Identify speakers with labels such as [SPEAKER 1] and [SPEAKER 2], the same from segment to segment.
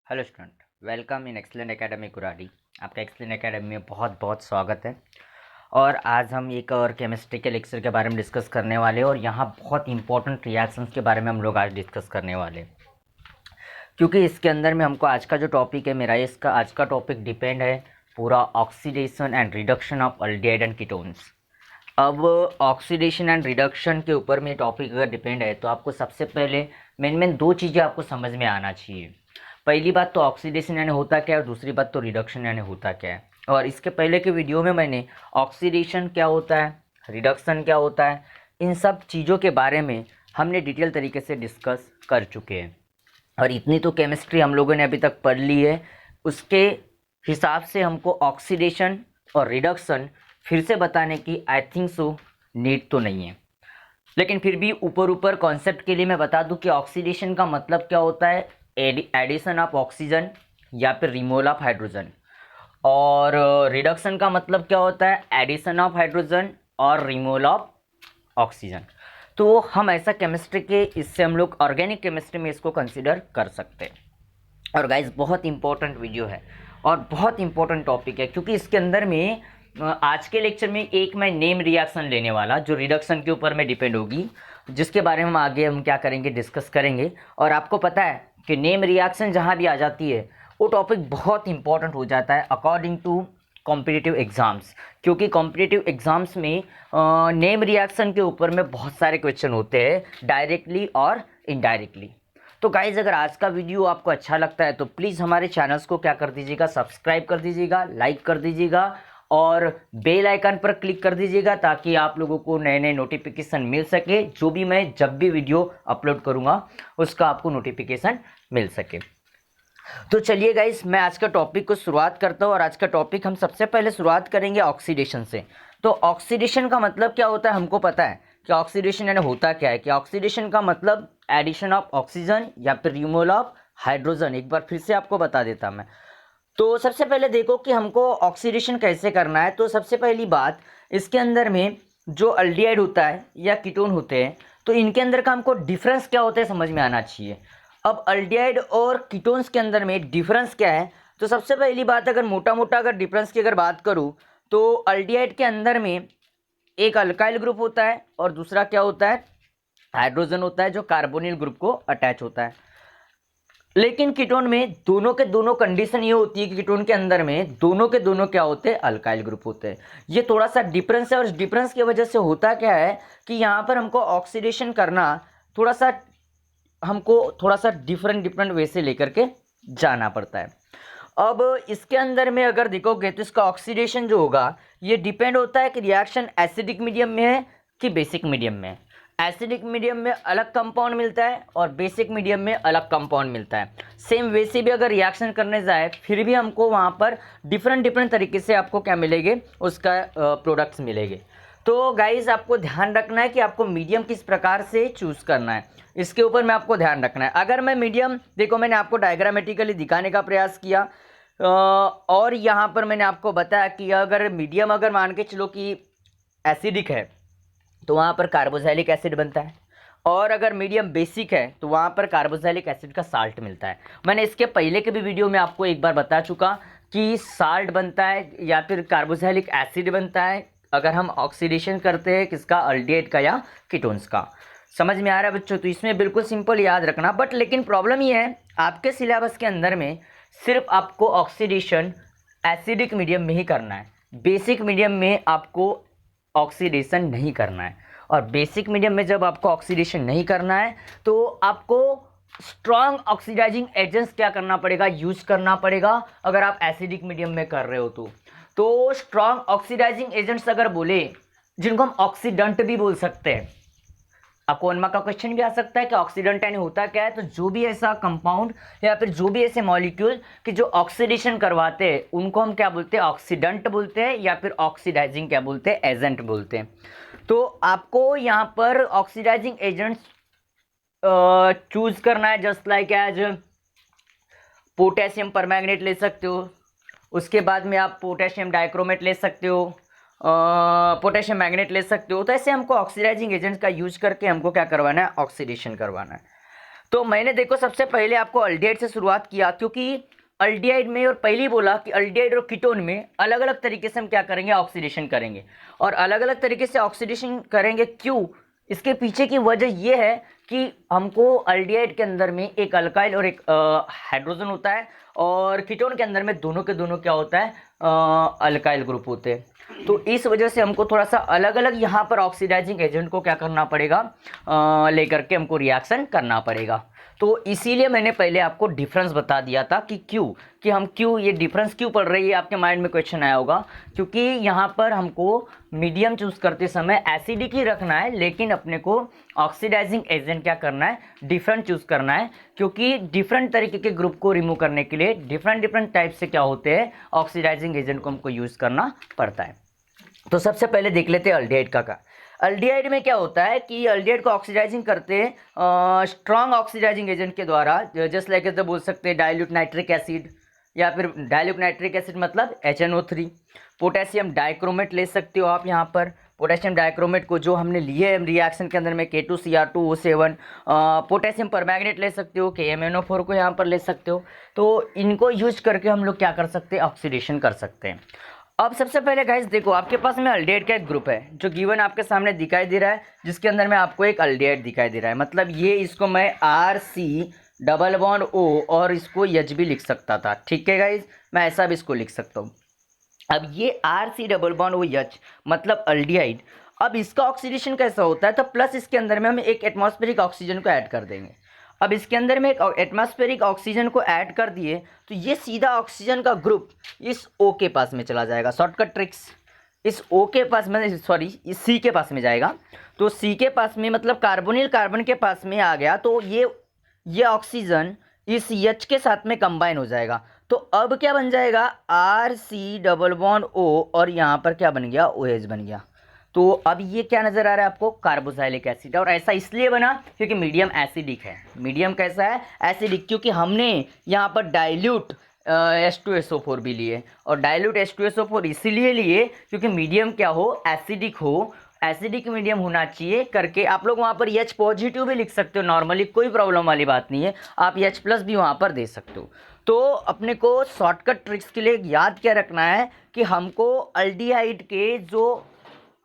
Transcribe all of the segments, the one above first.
[SPEAKER 1] Hello student, welcome in excellent academy Kuradi. आपका excellent academy में बहुत बहुत स्वागत है। और आज हम एक और केमिस्ट्री के लेक्चर के बारे में डिस्कस करने वाले हैं और यहाँ बहुत इंपॉर्टेंट रिएक्शंस के बारे में हम लोग आज डिस्कस करने वाले हैं, क्योंकि इसके अंदर में हमको आज का जो टॉपिक है मेरा, इसका आज का टॉपिक डिपेंड है पूरा oxidation and reduction of aldehyde and ketones. अब ऑक्सीडेशन एंड रिडक्शन के ऊपर में टॉपिक अगर डिपेंड है तो आपको सबसे पहले मेन दो चीज़ें आपको समझ में आना चाहिए। पहली बात तो ऑक्सीडेशन यानी होता क्या है और दूसरी बात तो रिडक्शन यानी होता क्या है। और इसके पहले के वीडियो में मैंने ऑक्सीडेशन क्या होता है, रिडक्शन क्या होता है, इन सब चीज़ों के बारे में हमने डिटेल तरीके से डिस्कस कर चुके हैं। और इतनी तो केमिस्ट्री हम लोगों ने अभी तक पढ़ ली है, उसके हिसाब से हमको ऑक्सीडेशन और रिडक्शन फिर से बताने की आई थिंक सो नीड तो नहीं है। लेकिन फिर भी ऊपर ऊपर कॉन्सेप्ट के लिए मैं बता दूं कि ऑक्सीडेशन का मतलब क्या होता है, एडिशन ऑफ ऑक्सीजन या फिर रिमूवल ऑफ हाइड्रोजन। और रिडक्शन का मतलब क्या होता है, एडिशन ऑफ हाइड्रोजन और रिमूवल ऑफ ऑक्सीजन। तो हम ऐसा केमिस्ट्री के, इससे हम लोग ऑर्गेनिक केमिस्ट्री में इसको कंसिडर कर सकते हैं। और गाइज बहुत इंपॉर्टेंट वीडियो है और बहुत इंपॉर्टेंट टॉपिक है, क्योंकि इसके अंदर में आज के लेक्चर में एक मैं नेम रिएक्शन लेने वाला जो रिडक्शन के ऊपर में डिपेंड होगी, जिसके बारे में हम आगे हम क्या करेंगे, डिस्कस करेंगे। और आपको पता है कि नेम रिएक्शन जहाँ भी आ जाती है वो टॉपिक बहुत इंपॉर्टेंट हो जाता है अकॉर्डिंग टू कॉम्पिटिटिव एग्ज़ाम्स, क्योंकि कॉम्पिटिटिव एग्ज़ाम्स में नेम रिएक्शन के ऊपर में बहुत सारे क्वेश्चन होते हैं डायरेक्टली और इनडायरेक्टली। तो गाइज़ अगर आज का वीडियो आपको अच्छा लगता है तो प्लीज़ हमारे चैनल्स को क्या कर दीजिएगा, सब्सक्राइब कर दीजिएगा, लाइक कर दीजिएगा और बेल आइकन पर क्लिक कर दीजिएगा, ताकि आप लोगों को नए नए नोटिफिकेशन मिल सके। जो भी मैं जब भी वीडियो अपलोड करूँगा उसका आपको नोटिफिकेशन मिल सके। तो चलिए गाइस, मैं आज का टॉपिक को शुरुआत करता हूँ। और आज का टॉपिक हम सबसे पहले शुरुआत करेंगे ऑक्सीडेशन से। तो ऑक्सीडेशन का मतलब क्या होता है, हमको पता है कि ऑक्सीडेशन यानी होता क्या है, कि ऑक्सीडेशन का मतलब एडिशन ऑफ ऑक्सीजन या फिर रिमूवल ऑफ हाइड्रोजन। एक बार फिर से आपको बता देता मैं। तो सबसे पहले देखो कि हमको ऑक्सीडेशन कैसे करना है। तो सबसे पहली बात, इसके अंदर में जो अल्डिहाइड होता है या कीटोन होते हैं, तो इनके अंदर का हमको डिफरेंस क्या होता है समझ में आना चाहिए। अब अल्डिहाइड और कीटोन्स के अंदर में डिफरेंस क्या है, तो सबसे पहली बात अगर मोटा मोटा अगर डिफरेंस की अगर बात करूँ तो अल्डिहाइड के अंदर में एक अल्काइल ग्रुप होता है और दूसरा क्या होता है, हाइड्रोजन होता है जो कार्बोनिल ग्रुप को अटैच होता है। लेकिन कीटोन में दोनों के दोनों कंडीशन ये होती है कि कीटोन के अंदर में दोनों के दोनों क्या होते हैं, अल्काइल ग्रुप होते हैं। ये थोड़ा सा डिफरेंस है और इस डिफरेंस की वजह से होता क्या है कि यहाँ पर हमको ऑक्सीडेशन करना थोड़ा सा डिफरेंट वे से लेकर के जाना पड़ता है। अब इसके अंदर में अगर देखोगे तो इसका ऑक्सीडेशन जो होगा ये डिपेंड होता है कि रिएक्शन एसिडिक मीडियम में है कि बेसिक मीडियम में है। एसिडिक मीडियम में अलग कंपाउंड मिलता है और बेसिक मीडियम में अलग कंपाउंड मिलता है। सेम वैसे भी अगर रिएक्शन करने जाए फिर भी हमको वहाँ पर डिफरेंट तरीके से आपको क्या मिलेंगे, उसका प्रोडक्ट्स मिलेंगे। तो गाइज आपको ध्यान रखना है कि आपको मीडियम किस प्रकार से चूज़ करना है, इसके ऊपर में आपको ध्यान रखना है। अगर मैं मीडियम, देखो मैंने आपको डायग्रामेटिकली दिखाने का प्रयास किया और यहाँ पर मैंने आपको बताया कि अगर मीडियम अगर मान के चलो कि एसिडिक है तो वहाँ पर कार्बोक्सिलिक एसिड बनता है, और अगर मीडियम बेसिक है तो वहाँ पर कार्बोक्सिलिक एसिड का साल्ट मिलता है। मैंने इसके पहले के भी वीडियो में आपको एक बार बता चुका कि साल्ट बनता है या फिर कार्बोक्सिलिक एसिड बनता है अगर हम ऑक्सीडेशन करते हैं किसका, अल्डिहाइड का या कीटोन्स का। समझ में आ रहा है बच्चों? तो इसमें बिल्कुल सिंपल याद रखना। बट लेकिन प्रॉब्लम ये है आपके सिलेबस के अंदर में सिर्फ आपको ऑक्सीडेशन एसिडिक मीडियम में ही करना है, बेसिक मीडियम में आपको ऑक्सीडेशन नहीं करना है। और बेसिक मीडियम में जब आपको ऑक्सीडेशन नहीं करना है तो आपको स्ट्रॉन्ग ऑक्सीडाइजिंग एजेंट्स क्या करना पड़ेगा, यूज करना पड़ेगा अगर आप एसिडिक मीडियम में कर रहे हो तो स्ट्रॉन्ग ऑक्सीडाइजिंग एजेंट्स अगर बोले, जिनको हम ऑक्सीडेंट भी बोल सकते हैं। आपको 1 मार्क का क्वेश्चन भी आ सकता है कि ऑक्सीडेंट यानी होता क्या है, तो जो भी ऐसा कंपाउंड या फिर जो भी ऐसे मॉलिक्यूल कि जो ऑक्सीडेशन करवाते हैं उनको हम क्या बोलते हैं, ऑक्सीडेंट बोलते हैं या फिर ऑक्सीडाइजिंग क्या बोलते हैं, एजेंट बोलते हैं। तो आपको यहाँ पर ऑक्सीडाइजिंग एजेंट्स चूज करना है, just like as potassium permanganate ले सकते हो, उसके बाद में आप पोटेशियम डाइक्रोमेट ले सकते हो, पोटेशियम मैग्नेट ले सकते हो। तो ऐसे हमको ऑक्सीडाइजिंग एजेंट्स का यूज करके हमको क्या करवाना है, ऑक्सीडेशन करवाना है। तो मैंने देखो सबसे पहले आपको अल्डिहाइड से शुरुआत किया, क्योंकि अल्डिहाइड में और पहले ही बोला कि अल्डिहाइड और कीटोन में अलग अलग तरीके से हम क्या करेंगे, ऑक्सीडेशन करेंगे। और अलग अलग तरीके से ऑक्सीडेशन करेंगे क्यों, इसके पीछे की वजह यह है कि हमको अल्डिहाइड के अंदर में एक अल्काइल और एक हाइड्रोजन होता है, और कीटोन के अंदर में दोनों के दोनों क्या होता है, अल्काइल ग्रुप होते हैं। तो इस वजह से हमको थोड़ा सा अलग अलग यहाँ पर ऑक्सीडाइजिंग एजेंट को क्या करना पड़ेगा, लेकर के हमको रिएक्शन करना पड़ेगा। तो इसीलिए मैंने पहले आपको डिफरेंस बता दिया था कि क्यों ये डिफरेंस क्यों पड़ रही है, आपके माइंड में क्वेश्चन आया होगा। क्योंकि यहाँ पर हमको मीडियम चूज करते समय एसिडिक ही रखना है, लेकिन अपने को ऑक्सीडाइजिंग एजेंट क्या करना है, डिफरेंट चूज करना है। क्योंकि डिफरेंट तरीके के ग्रुप को रिमूव करने के लिए डिफरेंट टाइप से क्या होते हैं, ऑक्सीडाइजिंग एजेंट को हमको यूज करना पड़ता है। तो सबसे पहले देख लेते हैं अल्डिहाइड का। अल्डिहाइड में क्या होता है कि अल्डिहाइड को ऑक्सीडाइजिंग करते हैं स्ट्रॉन्ग ऑक्सीडाइजिंग एजेंट के द्वारा, जस्ट लाइक तो बोल सकते हैं डाइल्यूट नाइट्रिक एसिड, या फिर डाइल्यूट नाइट्रिक एसिड मतलब HNO3। पोटेशियम डाइक्रोमेट ले सकते हो आप यहाँ पर। पोटेशियम डाइक्रोमेट को जो हमने लिए रिएक्शन के अंदर में K2Cr2O7, पोटेशियम परमैंगनेट ले सकते हो, KMnO4 को यहाँ पर ले सकते हो। तो इनको यूज करके हम लोग क्या कर सकते हैं, ऑक्सीडेशन कर सकते हैं। अब सबसे पहले गाइस देखो, आपके पास में अल्डिहाइड का एक ग्रुप है जो गिवन आपके सामने दिखाई दे रहा है, जिसके अंदर में आपको एक अल्डिहाइड दिखाई दे रहा है। मतलब ये इसको मैं RC≡O और इसको H भी लिख सकता था, ठीक है गाइस, मैं ऐसा भी इसको लिख सकता हूँ। अब ये RC≡OH मतलब अल्डिहाइड। अब इसका ऑक्सीडेशन कैसा होता है, तो प्लस इसके अंदर में हम एक एटमॉस्फेरिक ऑक्सीजन को ऐड कर देंगे। अब इसके अंदर में एक एटमॉस्फेरिक ऑक्सीजन को ऐड कर दिए तो ये सीधा ऑक्सीजन का ग्रुप इस O के पास में चला जाएगा। शॉर्टकट ट्रिक्स, इस O के पास में, सॉरी इस C के पास में जाएगा। तो C के पास में मतलब कार्बोनिल कार्बन के पास में आ गया, तो ये ऑक्सीजन इस H के साथ में कंबाइन हो जाएगा। तो अब क्या बन जाएगा, RC≡O और यहाँ पर क्या बन गया, OH बन गया। तो अब ये क्या नजर आ रहा है आपको, कार्बोक्सिलिक एसिड। और ऐसा इसलिए बना क्योंकि मीडियम एसिडिक है। मीडियम कैसा है, एसिडिक, क्योंकि हमने यहाँ पर डाइल्यूट H2SO4 भी लिए। और डाइल्यूट H2SO4 इसीलिए लिए क्योंकि मीडियम क्या हो, एसिडिक हो, एसिडिक मीडियम होना चाहिए करके। आप लोग वहाँ पर H पॉजिटिव भी लिख सकते हो नॉर्मली, कोई प्रॉब्लम वाली बात नहीं है। आप H+ भी वहाँ पर दे सकते हो। तो अपने को शॉर्टकट ट्रिक्स के लिए याद क्या रखना है कि हमको अल्डिहाइड के जो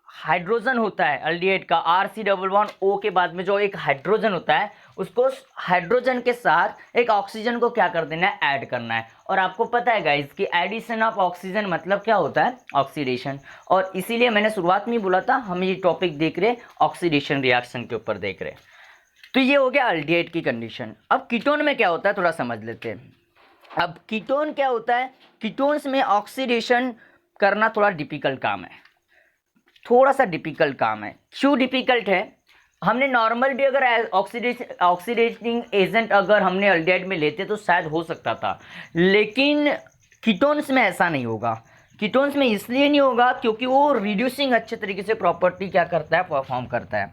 [SPEAKER 1] हाइड्रोजन होता है, अल्डिहाइड का RC≡O के बाद में जो एक हाइड्रोजन होता है, उसको हाइड्रोजन के साथ एक ऑक्सीजन को क्या कर देना है, ऐड करना है। और आपको पता है गाइस कि एडिशन ऑफ ऑक्सीजन मतलब क्या होता है, ऑक्सीडेशन। और इसीलिए मैंने शुरुआत में ही बोला था हम ये टॉपिक देख रहे ऑक्सीडेशन रिएक्शन के ऊपर देख रहे। तो ये हो गया अल्डिहाइड की कंडीशन। अब कीटोन में क्या होता है थोड़ा समझ लेते हैं। अब कीटोन क्या होता है, कीटोन्स में ऑक्सीडेशन करना थोड़ा डिफिकल्ट काम है, थोड़ा सा डिफिकल्ट काम है। क्यों डिफिकल्ट है, हमने नॉर्मल भी अगर ऑक्सीडेटिंग एजेंट अगर हमने अल्डिहाइड में लेते तो शायद हो सकता था, लेकिन कीटोन्स में ऐसा नहीं होगा। कीटोन्स में इसलिए नहीं होगा क्योंकि वो रिड्यूसिंग अच्छे तरीके से प्रॉपर्टी क्या करता है, परफॉर्म करता है।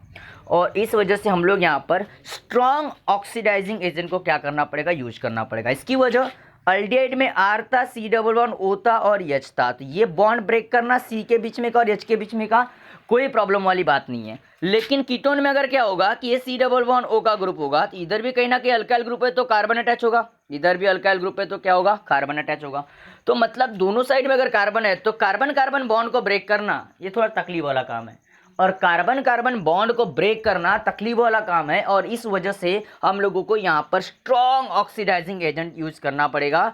[SPEAKER 1] और इस वजह से हम लोग यहाँ पर स्ट्रॉन्ग ऑक्सीडाइजिंग एजेंट को क्या करना पड़ेगा, यूज करना पड़ेगा। इसकी वजह अल्डिहाइड में R था, C≡O था और H था। तो ये बॉन्ड ब्रेक करना C के बीच में का और H के बीच में का कोई प्रॉब्लम वाली बात नहीं है। लेकिन कीटोन में अगर क्या होगा कि ये C≡O का ग्रुप होगा, तो इधर भी कहीं ना कहीं अल्काइल ग्रुप है तो कार्बन अटैच होगा, इधर भी अल्काइल ग्रुप है तो क्या होगा, कार्बन अटैच होगा। तो मतलब दोनों साइड में अगर कार्बन है तो कार्बन कार्बन बॉन्ड को ब्रेक करना ये थोड़ा तकलीफ वाला काम है। और कार्बन कार्बन बॉन्ड को ब्रेक करना तकलीफ वाला काम है। और इस वजह से हम लोगों को यहाँ पर स्ट्रॉन्ग ऑक्सीडाइजिंग एजेंट यूज करना पड़ेगा।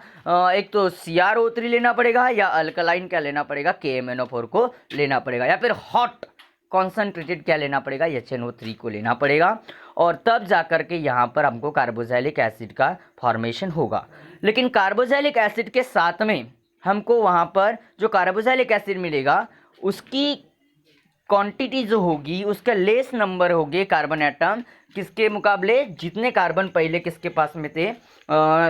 [SPEAKER 1] एक तो CrO3 लेना पड़ेगा, या अल्कलाइन क्या लेना पड़ेगा, KMnO4 को लेना पड़ेगा, या फिर हॉट कॉन्सनट्रेटेड क्या लेना पड़ेगा, HNO3 को लेना पड़ेगा। और तब जाकर के यहाँ पर हमको कार्बोक्सिलिक एसिड का फॉर्मेशन होगा। लेकिन कार्बोक्सिलिक एसिड के साथ में हमको वहाँ पर जो कार्बोक्सिलिक एसिड मिलेगा उसकी क्वांटिटी जो होगी उसका लेस नंबर होगी कार्बन एटम किसके मुकाबले, जितने कार्बन पहले किसके पास में थे,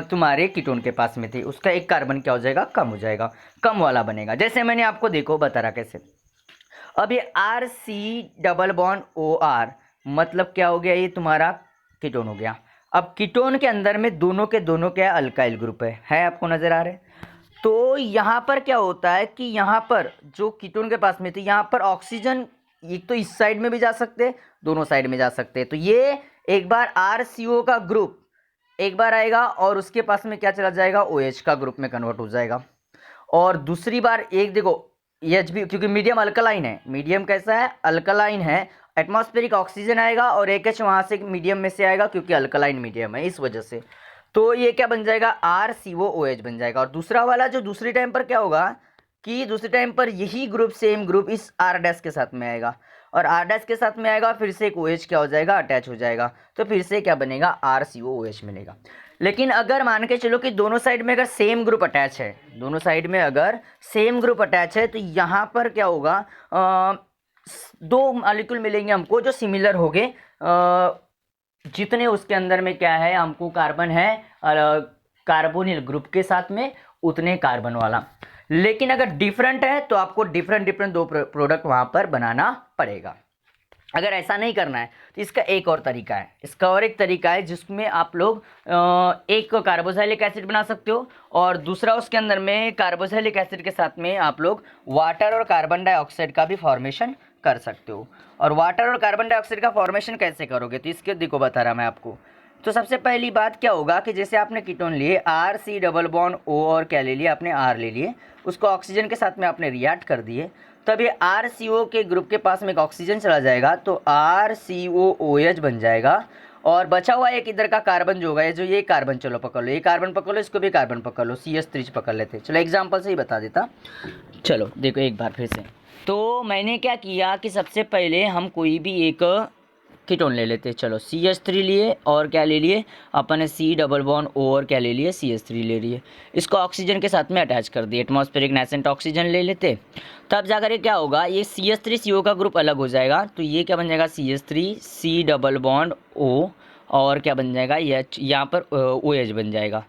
[SPEAKER 1] तुम्हारे कीटोन के पास में थे, उसका एक कार्बन क्या हो जाएगा, कम हो जाएगा, कम वाला बनेगा। जैसे मैंने आपको देखो बता रहा कैसे। अब ये RC≡OR मतलब क्या हो गया, ये तुम्हारा कीटोन हो गया। अब कीटोन के अंदर में दोनों के दोनों क्या अल्काइल ग्रुप है आपको नजर आ रहे हैं। तो यहाँ पर क्या होता है कि यहाँ पर जो कीटोन के पास में थी, यहाँ पर ऑक्सीजन एक तो इस साइड में भी जा सकते हैं, दोनों साइड में जा सकते हैं। तो ये एक बार RCO का ग्रुप एक बार आएगा और उसके पास में क्या चला जाएगा, OH का ग्रुप में कन्वर्ट हो जाएगा। और दूसरी बार एक देखो एच भी, क्योंकि मीडियम अल्कलाइन है, मीडियम कैसा है, अल्कलाइन है, एटमॉस्फेरिक ऑक्सीजन आएगा और एक एच वहाँ से मीडियम में से आएगा क्योंकि अल्कलाइन मीडियम है, इस वजह से। तो ये क्या बन जाएगा, RCOOH बन जाएगा। और दूसरा वाला जो दूसरी टाइम पर क्या होगा कि दूसरे टाइम पर यही ग्रुप, सेम ग्रुप इस R डैश के साथ में आएगा और R डैश के साथ में आएगा, फिर से एक OH क्या हो जाएगा, अटैच हो जाएगा, तो फिर से क्या बनेगा, RCOOH मिलेगा। लेकिन अगर मान के चलो कि दोनों साइड में अगर सेम ग्रुप अटैच है, दोनों साइड में अगर सेम ग्रुप अटैच है, तो यहाँ पर क्या होगा, दो मॉलिक्यूल मिलेंगे हमको जो सिमिलर हो गए, जितने उसके अंदर में क्या है हमको कार्बन है कार्बोनिल ग्रुप के साथ में उतने कार्बन वाला। लेकिन अगर डिफरेंट है तो आपको डिफरेंट दो प्रोडक्ट वहाँ पर बनाना पड़ेगा। अगर ऐसा नहीं करना है तो इसका एक और तरीका है, इसका और एक तरीका है जिसमें आप लोग एक कार्बोक्सिलिक एसिड बना सकते हो और दूसरा उसके अंदर में कार्बोक्सिलिक एसिड के साथ में आप लोग वाटर और कार्बन डाइऑक्साइड का भी फॉर्मेशन कर सकते हो। और वाटर और कार्बन डाइऑक्साइड का फॉर्मेशन कैसे करोगे, तो इसके देखो बता रहा मैं आपको। तो सबसे पहली बात क्या होगा कि जैसे आपने कीटोन लिए RC डबल बॉन्ड O और क्या ले लिया आपने, R ले लिए, उसको ऑक्सीजन के साथ में आपने रिएक्ट कर दिए, तब ये RCO के ग्रुप के पास में एक ऑक्सीजन चला जाएगा तो RCOOH बन जाएगा। और बचा हुआ एक इधर का कार्बन जो होगा, ये जो ये कार्बन, चलो पकड़ लो, ये कार्बन पकड़ लो, इसको भी कार्बन पकड़ लो, CH3 पकड़ लेते। चलो एग्जाम्पल से ही बता देता। चलो देखो एक बार फिर से। तो मैंने क्या किया कि सबसे पहले हम कोई भी एक कीटोन ले लेते। चलो CH3 लिए और क्या ले लिए अपन ने, C डबल बॉन्ड O और क्या ले लिए, CH3 ले लिए, इसको ऑक्सीजन के साथ में अटैच कर दिए, एटमॉस्फेरिक नेसेंट ऑक्सीजन ले लेते। तब जाकर ये क्या होगा, ये CH3CO का ग्रुप अलग हो जाएगा, तो ये क्या बन जाएगा, CH3 C double bond O और क्या बन जाएगा, यहाँ पर OH बन जाएगा।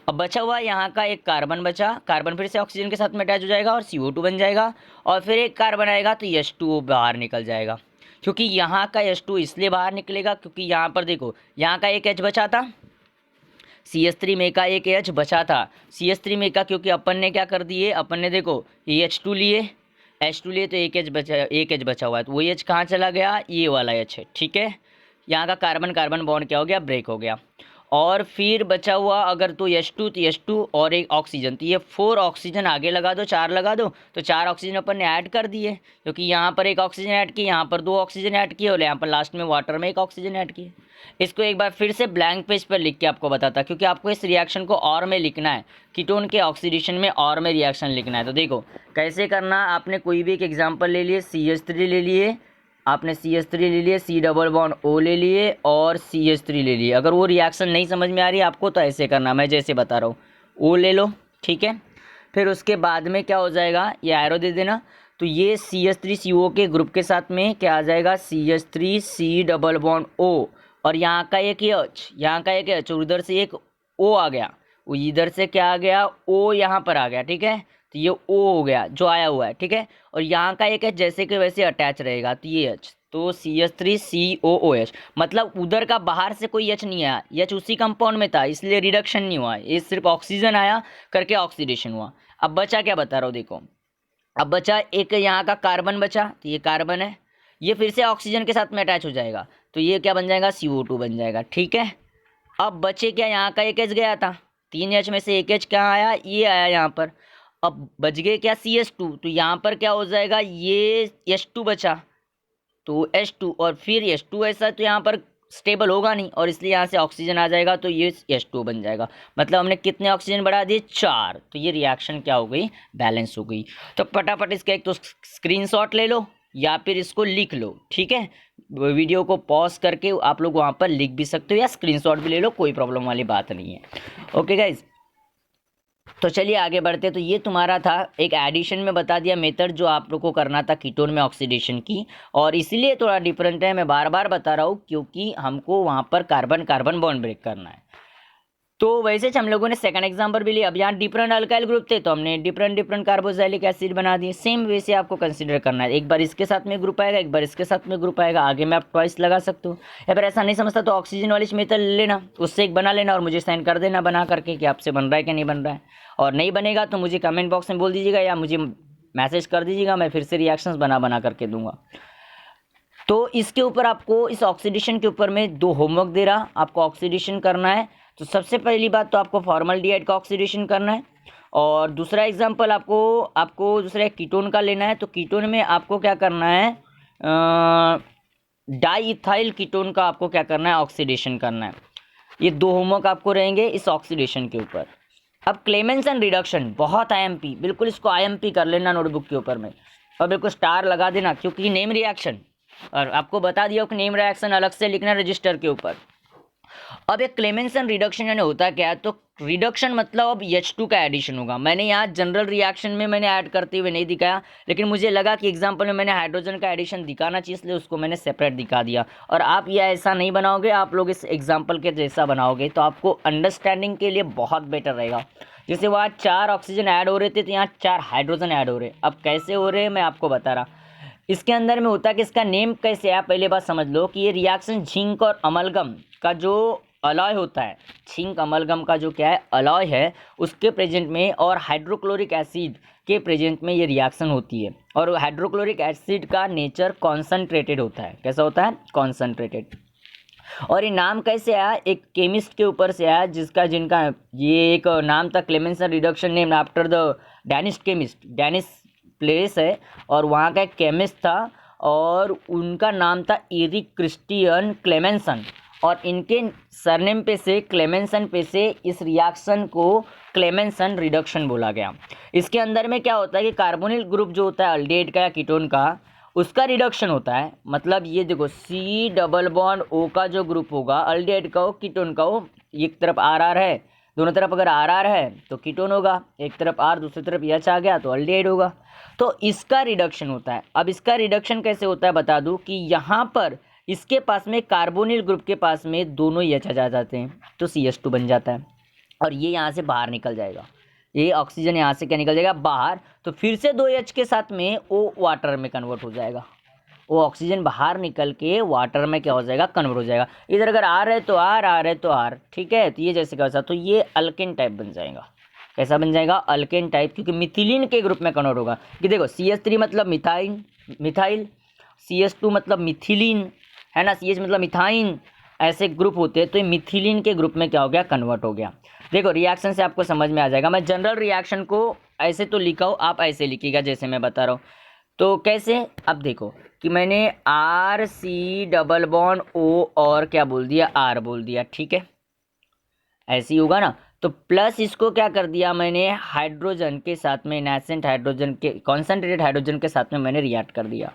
[SPEAKER 1] अब बचा हुआ यहाँ का एक कार्बन बचा, कार्बन फिर से ऑक्सीजन के साथ में अटैच हो जाएगा और CO2 बन जाएगा, और फिर एक कार्बन आएगा तो H2O बाहर निकल जाएगा। क्योंकि यहाँ का H2 इसलिए बाहर निकलेगा क्योंकि यहाँ पर देखो, यहाँ का एक H बचा था, CH3 में का एक H बचा था, CH3 में का, क्योंकि अपन ने क्या कर दिए, अपन ने देखो ये H2 लिए, H2 लिए तो एक H बचा हुआ है, तो वही H कहाँ चला गया, ये वाला H है, ठीक है। यहाँ का कार्बन कार्बन बॉन्ड क्या हो गया, ब्रेक हो गया। और फिर बचा हुआ अगर तो H2 तो H2 और एक ऑक्सीजन, तो ये 4 ऑक्सीजन आगे लगा दो, 4 लगा दो, तो 4 ऑक्सीजन अपन ने ऐड कर दिए, क्योंकि यहाँ पर एक ऑक्सीजन ऐड की, यहाँ पर 2 ऑक्सीजन ऐड किए और यहाँ पर लास्ट में वाटर में एक ऑक्सीजन ऐड किए। इसको एक बार फिर से ब्लैंक पेज पर लिख के आपको बताता, क्योंकि आपको इस रिएक्शन को और में लिखना है, कीटोन के ऑक्सीडेशन में और में रिएक्शन लिखना है। तो देखो कैसे करना, आपने कोई भी एक एग्जाम्पल ले लिए, CH3 ले लिए आपने, CH3 ले लिए, C डबल बॉन्ड O ले लिए और CH3 ले लिए। अगर वो रिएक्शन नहीं समझ में आ रही है आपको तो ऐसे करना, मैं जैसे बता रहा हूँ, O ले लो, ठीक है। फिर उसके बाद में क्या हो जाएगा, ये एरो दे देना, तो ये CH3CO के ग्रुप के साथ में क्या आ जाएगा, CH3 C double bond O और यहाँ का एक H, यहाँ का एक H, उधर से एक O आ गया, वो इधर से क्या आ गया, O यहाँ पर आ गया, ठीक है। तो ये O हो गया जो आया हुआ है, ठीक है। और यहाँ का एक H जैसे कि वैसे अटैच रहेगा, तो ये H, तो CH3COOH, मतलब उधर का बाहर से कोई H नहीं आया, H उसी कंपाउंड में था इसलिए रिडक्शन नहीं हुआ, ये सिर्फ ऑक्सीजन आया करके ऑक्सीडेशन हुआ। अब बचा क्या बता रहा हूँ देखो, अब बचा एक यहाँ का कार्बन बचा, तो ये कार्बन है, ये फिर से ऑक्सीजन के साथ में अटैच हो जाएगा, तो ये क्या बन जाएगा, CO2 बन जाएगा, ठीक है। अब बचे क्या, यहाँ का एक H गया था, 3 H में से एक H कहाँ आया, ये आया यहाँ पर। अब बच गए क्या, CH2, तो यहाँ पर क्या हो जाएगा, ये H2 बचा, तो H2 और फिर H2 ऐसा तो यहाँ पर स्टेबल होगा नहीं और इसलिए यहाँ से ऑक्सीजन आ जाएगा, तो ये H2 बन जाएगा। मतलब हमने कितने ऑक्सीजन बढ़ा दिए, 4, तो ये रिएक्शन क्या हो गई, बैलेंस हो गई। तो फटाफट इसका एक तो स्क्रीनशॉट ले लो या फिर इसको लिख लो, ठीक है। वीडियो को पॉज करके आप लोग वहाँ पर लिख भी सकते हो या स्क्रीनशॉट भी ले लो, कोई प्रॉब्लम वाली बात नहीं है। ओके गाइज, तो चलिए आगे बढ़ते। तो ये तुम्हारा था एक एडिशन में बता दिया मेथड जो आप लोग को करना था कीटोन में ऑक्सीडेशन की, और इसीलिए थोड़ा डिफरेंट है, मैं बार बार बता रहा हूँ क्योंकि हमको वहाँ पर कार्बन कार्बन बॉन्ड ब्रेक करना है। तो वैसे हम लोगों ने सेकंड एग्जाम्पल भी लिया, अब यहाँ डिफरेंट अल्काइल ग्रुप थे तो हमने डिफरेंट कार्बोक्सिलिक एसिड बना दिए। सेम वे से आपको कंसीडर करना है, एक बार इसके साथ में ग्रुप आएगा, एक बार इसके साथ में ग्रुप आएगा, आगे में आप ट्वाइस लगा सकते हो। या फिर ऐसा नहीं समझता तो ऑक्सीजन वाली मेथड ले लेना, उससे एक बना लेना और मुझे सेंड कर देना बना करके कि आपसे बन रहा है कि नहीं बन रहा है। और नहीं बनेगा तो मुझे कमेंट बॉक्स में बोल दीजिएगा या मुझे मैसेज कर दीजिएगा, मैं फिर से रिएक्शंस बना करके दूंगा। तो इसके ऊपर आपको इस ऑक्सीडेशन के ऊपर में 2 होमवर्क दे रहा, आपको ऑक्सीडेशन करना है। तो सबसे पहली बात तो आपको फॉर्मल्डिहाइड का ऑक्सीडेशन करना है, और दूसरा एग्जांपल आपको दूसरा एक कीटोन का लेना है। तो कीटोन में आपको क्या करना है, डाई इथाइल कीटोन का आपको क्या करना है, ऑक्सीडेशन करना है। ये 2 होमवर्क आपको रहेंगे इस ऑक्सीडेशन के ऊपर। अब क्लेमेंसन रिडक्शन बहुत आईएमपी, बिल्कुल इसको आईएमपी कर लेना नोटबुक के ऊपर में, और बिल्कुल स्टार लगा देना, क्योंकि नेम रिएक्शन, और आपको बता दिया कि नेम रिएक्शन अलग से लिखना रजिस्टर के ऊपर। अब एक क्लेमेंसन रिडक्शन यानी होता क्या है, तो रिडक्शन मतलब अब H2 का एडिशन होगा। मैंने यहाँ जनरल रिएक्शन में मैंने ऐड करते हुए नहीं दिखाया, लेकिन मुझे लगा कि एग्जांपल में मैंने हाइड्रोजन का एडिशन दिखाना चाहिए, इसलिए उसको मैंने सेपरेट दिखा दिया। और आप ये ऐसा नहीं बनाओगे, आप लोग इस एग्जाम्पल के जैसा बनाओगे तो आपको अंडरस्टैंडिंग के लिए बहुत बेटर रहेगा। जैसे वहाँ 4 ऑक्सीजन ऐड हो रहे थे, तो यहाँ 4 हाइड्रोजन ऐड हो रहे। अब कैसे हो रहे हैं मैं आपको बता रहा। इसके अंदर में होता है कि इसका नेम कैसे है, पहले बात समझ लो कि ये रिएक्शन झिंक और अमलगम का जो अलॉय होता है, झिंक अमलगम का जो क्या है अलॉय है, उसके प्रेजेंट में और हाइड्रोक्लोरिक एसिड के प्रेजेंट में ये रिएक्शन होती है। और हाइड्रोक्लोरिक एसिड का नेचर कॉन्सनट्रेटेड होता है। कैसा होता है, कॉन्सनट्रेटेड। और ये नाम कैसे आया, एक केमिस्ट के ऊपर से आया, जिनका ये एक नाम था Clemmensen reduction name after the Danish chemist, Danish place है और वहाँ का एक केमिस्ट था, और उनका नाम था एरिक क्रिस्टियन क्लेमेंसन। और इनके सरनेम पे से, क्लेमेंसन पे से, इस रिएक्शन को क्लेमेंसन रिडक्शन बोला गया। इसके अंदर में क्या होता है कि कार्बोनिल ग्रुप जो होता है अल्डिहाइड का या कीटोन का, उसका रिडक्शन होता है। मतलब ये देखो C डबल बॉन्ड O का जो ग्रुप होगा, अल्डिहाइड का हो कीटोन का हो, एक तरफ RR है, दोनों तरफ अगर RR है तो कीटोन होगा, एक तरफ R दूसरी तरफ H आ गया तो अल्डिहाइड होगा। तो इसका रिडक्शन होता है। अब इसका रिडक्शन कैसे होता है बता दूं कि यहाँ पर इसके पास में कार्बोनिल ग्रुप के पास में दोनों H आ जाते हैं, तो CH2 बन जाता है, और ये यहाँ से बाहर निकल जाएगा। ये ऑक्सीजन यहाँ से क्या निकल जाएगा, बाहर। तो फिर से 2H के साथ में O वाटर में कन्वर्ट हो जाएगा। वो ऑक्सीजन बाहर निकल के वाटर में क्या हो जाएगा, कन्वर्ट हो जाएगा। इधर अगर R है तो R, R है तो R, ठीक है। तो ये जैसे कैसा, तो ये अल्केन टाइप बन जाएगा। कैसा बन जाएगा, अल्केन टाइप, क्योंकि मिथिलीन के ग्रुप में कन्वर्ट होगा। कि देखो CH3 मतलब मिथाइल, CH2 मतलब मिथिलीन, है ना, CH मतलब मिथाइन, ऐसे ग्रुप होते हैं। तो ये मिथिलीन के ग्रुप में क्या हो गया, कन्वर्ट हो गया। देखो रिएक्शन से आपको समझ में आ जाएगा। मैं जनरल रिएक्शन को ऐसे तो लिखा हूँ, आप ऐसे लिखिएगा जैसे मैं बता रहा हूँ। तो कैसे, अब देखो कि मैंने RC डबल बॉन्ड O और क्या बोल दिया, R बोल दिया, ठीक है, ऐसे ही होगा ना। तो प्लस इसको क्या कर दिया मैंने, हाइड्रोजन के साथ में, नेसेंट हाइड्रोजन के, कॉन्सेंट्रेटेड हाइड्रोजन के साथ में मैंने रिएक्ट कर दिया।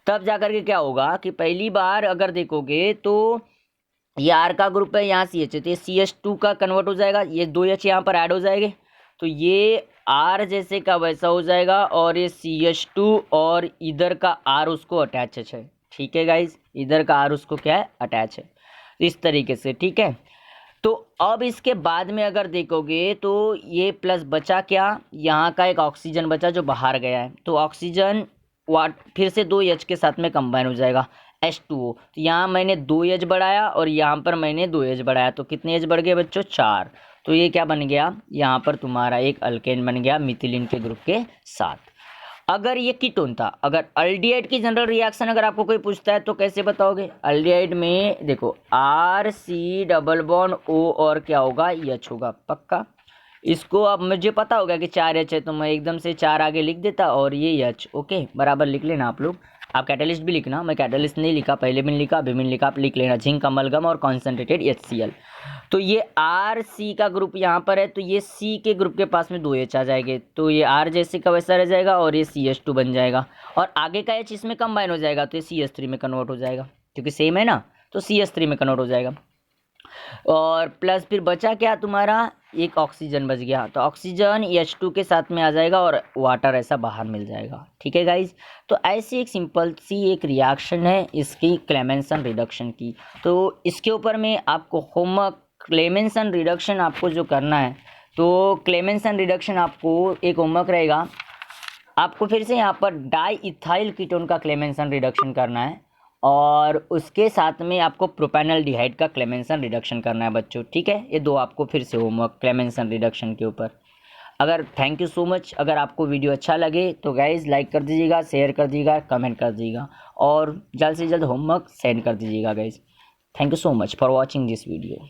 [SPEAKER 1] तब जाकर के क्या होगा कि पहली बार अगर देखोगे तो ये R का ग्रुप है, यहाँ CH है, तो ये CH2 का कन्वर्ट हो जाएगा, ये 2H यहाँ पर ऐड हो जाएंगे, तो ये R जैसे का वैसा हो जाएगा, और ये CH2 और इधर का R उसको अटैच है, ठीक है गाइज, इधर का R उसको क्या है, अटैच है, इस तरीके से, ठीक है। तो अब इसके बाद में अगर देखोगे तो ये प्लस बचा क्या, यहाँ का एक ऑक्सीजन बचा जो बाहर गया है, तो ऑक्सीजन फिर से 2H के साथ में कंबाइन हो जाएगा, H2O। तो यहाँ मैंने 2H बढ़ाया और यहाँ पर मैंने 2H बढ़ाया, तो कितने H बढ़ गए बच्चों, 4। तो ये क्या बन गया, यहाँ पर तुम्हारा एक अल्केन बन गया मिथिलीन के ग्रुप के साथ। अगर ये कीटोन था, अगर अल्डिहाइड की जनरल रिएक्शन अगर आपको कोई पूछता है तो कैसे बताओगे, अल्डिहाइड में देखो RC डबल बॉन्ड O और क्या होगा, H होगा, पक्का। इसको अब मुझे पता होगा कि 4H है, तो मैं एकदम से 4 आगे लिख देता और ये H, ओके, बराबर लिख लेना आप लोग। आप कैटलिस्ट भी लिखना, मैं कैटलिस्ट नहीं लिखा, पहले भी नहीं लिखा, अभी भी नहीं लिखा, आप लिख लेना झिंक अमलगम और कॉन्सेंट्रेटेड HCl। तो ये RC का ग्रुप यहाँ पर है, तो ये C के ग्रुप के पास में 2H आ जाएंगे, तो ये R जैसे का वैसा रह जाएगा और ये CH2 बन जाएगा, और आगे का H इसमें कंबाइन हो जाएगा, तो ये CH3 में कन्वर्ट हो जाएगा, क्योंकि सेम है ना, तो CH3 में कन्वर्ट हो जाएगा। और प्लस फिर बचा क्या तुम्हारा, एक ऑक्सीजन बच गया, तो ऑक्सीजन H2 के साथ में आ जाएगा और वाटर ऐसा बाहर मिल जाएगा, ठीक है गाइज। तो ऐसी एक सिंपल सी एक रिएक्शन है इसकी क्लेमेंसन रिडक्शन की। तो इसके ऊपर में आपको होमवर्क, क्लेमेंसन रिडक्शन आपको जो करना है, तो क्लेमेंसन रिडक्शन आपको एक होमवर्क रहेगा, आपको फिर से यहाँ पर डाई इथाइल कीटोन का क्लेमेंसन रिडक्शन करना है, और उसके साथ में आपको प्रोपेनॉल्डिहाइड का क्लेमेंसन रिडक्शन करना है बच्चों, ठीक है। ये 2 आपको फिर से होमवर्क क्लेमेंसन रिडक्शन के ऊपर। अगर थैंक यू सो मच, अगर आपको वीडियो अच्छा लगे तो गाइज लाइक कर दीजिएगा, शेयर कर दीजिएगा, कमेंट कर दीजिएगा, और जल्द से जल्द होमवर्क सेंड कर दीजिएगा guys. Thank you so much for watching this video.